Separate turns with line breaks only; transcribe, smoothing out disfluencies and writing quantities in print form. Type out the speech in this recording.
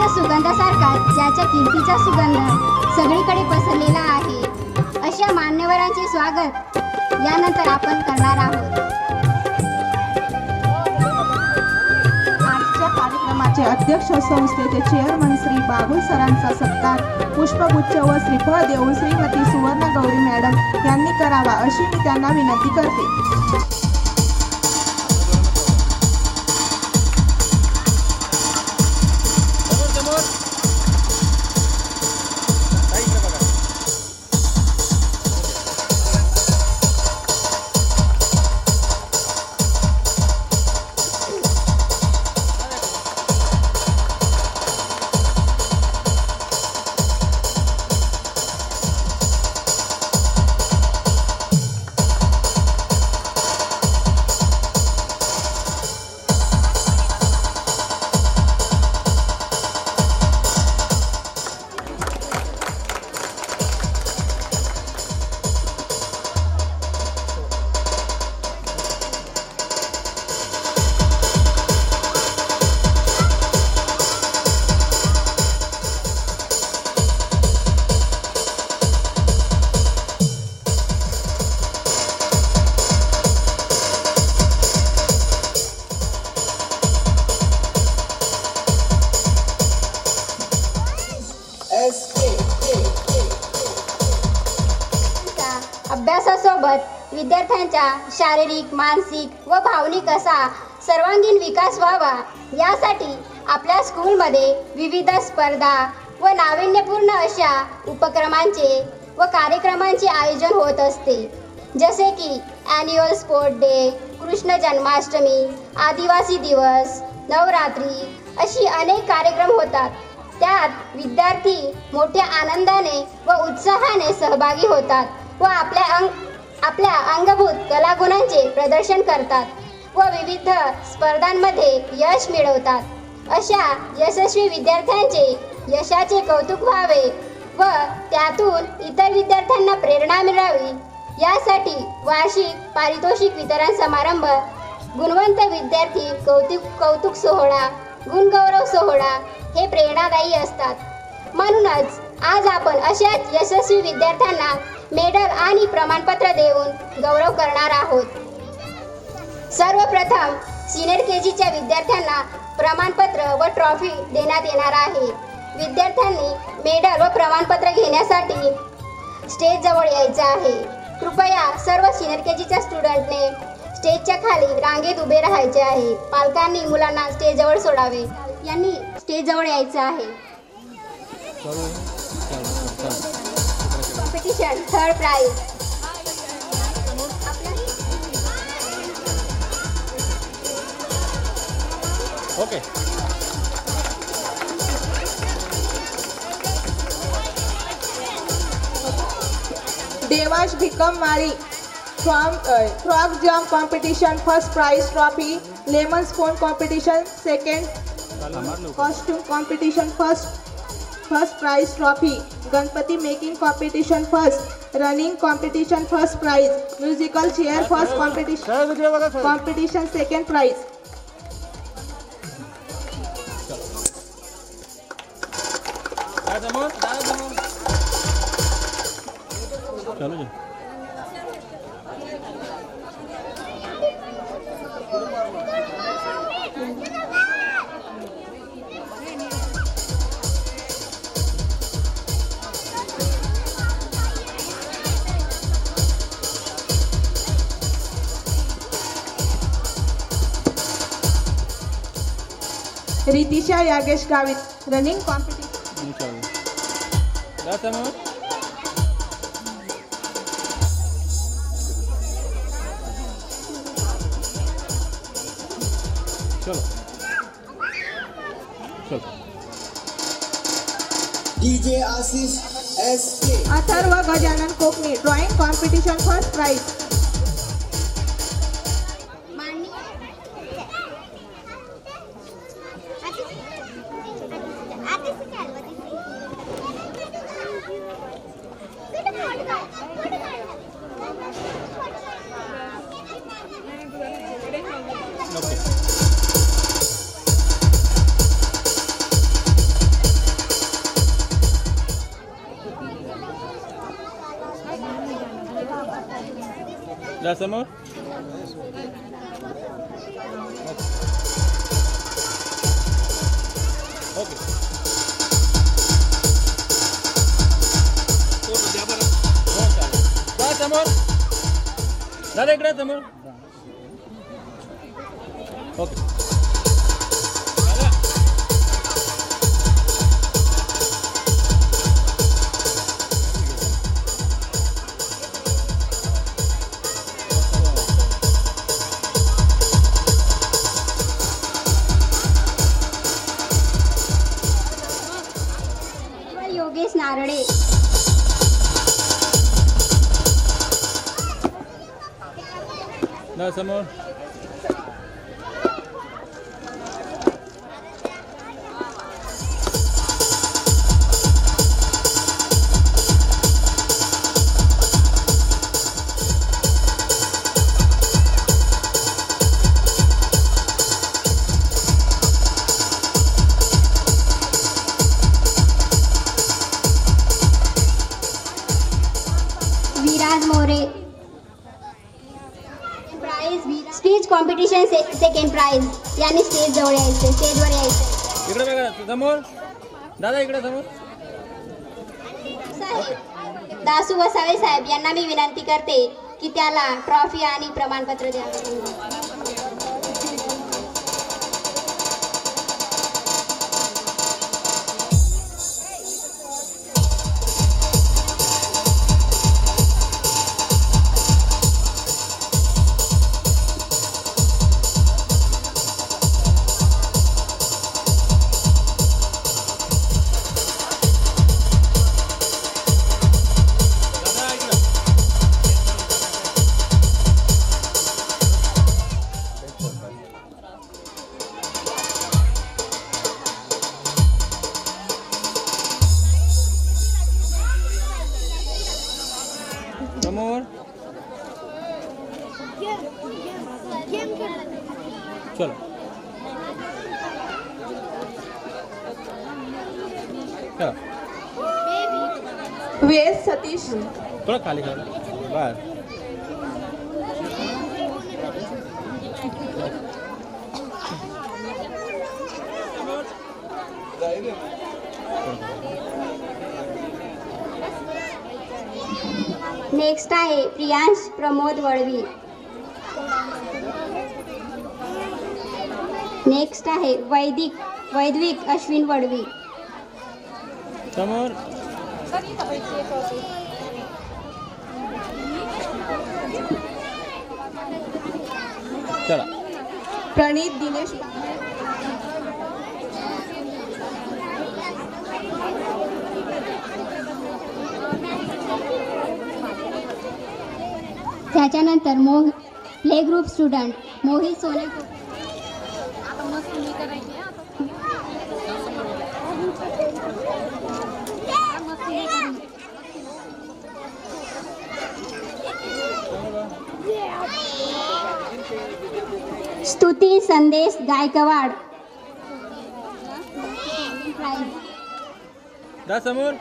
गुलाबाच्या सुगंधासारखा ज्याच्या कीर्तीचा सुगंध सगळीकडे पसरलेला आहे, अशा मान्यवरांचे स्वागत यानंतर आपण करणार आहोत.
आजच्या कार्यक्रमाचे अध्यक्ष संस्थेचे चेअरमन श्री बागुल सरांचा सत्कार पुष्पगुच्छ व श्रीफळ देऊन श्रीमती सुवर्ण गौरी मॅडम यांनी करावा अशी मी त्यांना विनंती करते.
अभ्यासासोबत विद्यार्थ्यांचा शारीरिक, मानसिक व भावनिक असा सर्वांगीण विकास व्हावा यासाठी आपल्या स्कूलमध्ये विविध स्पर्धा व नाविन्यपूर्ण अशा उपक्रमांचे व कार्यक्रमांचे आयोजन होत असते. जसे की annual sport day, Krishna Janmashtami, आदिवासी दिवस, नवरात्री अशी अनेक कार्यक्रम होतात. त्यात विद्यार्थी मोठ्या आनंदाने व उत्साहाने सहभागी होतात व आपल्या अंगभूत कलागुणांचे प्रदर्शन करतात व विविध स्पर्धांमध्ये यश मिळवतात. अशा यशस्वी विद्यार्थ्यांचे यशाचे कौतुक व्हावे व त्यातून इतर विद्यार्थ्यांना प्रेरणा मिळावी यासाठी वार्षिक पारितोषिक वितरण समारंभ, गुणवंत विद्यार्थी कौतुक सोहळा, गुणगौरव सोहळा हे प्रेरणादायी असतात. म्हणूनच आज आपण अशाच यशस्वी विद्यार्थ्यांना मेडल आणि प्रमाणपत्र देऊन गौरव करणार आहोत. सर्वप्रथम सिनियर KGच्या विद्यार्थ्यांना प्रमाणपत्र व ट्रॉफी देण्यात येणार आहे. विद्यार्थ्यांनी मेडल व प्रमाणपत्र घेण्यासाठी स्टेजजवळ यायचं आहे. कृपया सर्व सिनियर KGच्या स्टुडंटने स्टेजच्या खाली रांगेत उभे राहायचे आहे. पालकांनी मुलांना स्टेजजवळ सोडावे. यांनी स्टेजजवळ यायचं आहे. Competition third prize.
Okay.
Devansh Bhikam Mari from frog jump competition first prize trophy, lemon spoon competition second, costume competition first prize trophy, ganpati making competition first, running competition first prize, musical chair first competition second prize.
चलो जी.
Ritisha Yagesh Gavit running competition.
चलो.
DJ Ashish SK.
Atharva Gajanan Kokani drawing competition first prize.
जा समोर. Okay. हो, चालेल. जा समोर. दादा इकडे समोर. ओके. दादा.
योगेश नारळे.
जा समोर.
Viraj More. Prize speech competition second prize. यांनी स्टेजवर यायचं.
इकडे बघा समोर. दादा इकडे समोर.
साहेब दासू वसावे साहेब यांना मी विनंती करते की त्याला ट्रॉफी आणि प्रमाणपत्र द्यावे.
दादा इकडे. समोर. चलो. चला.
वेस सतीश.
थोडं खाली खाली. बस.
नेक्स्ट आहे प्रियांश प्रमोद वळवी. नेक्स्ट आहे वैद्विक अश्विन वळवी.
समोर. चला.
प्रणित दिनेश.
त्याच्यानंतर play group student Mohit Sonepur. स्तुती संदेश गायकवाड.
जा समोर.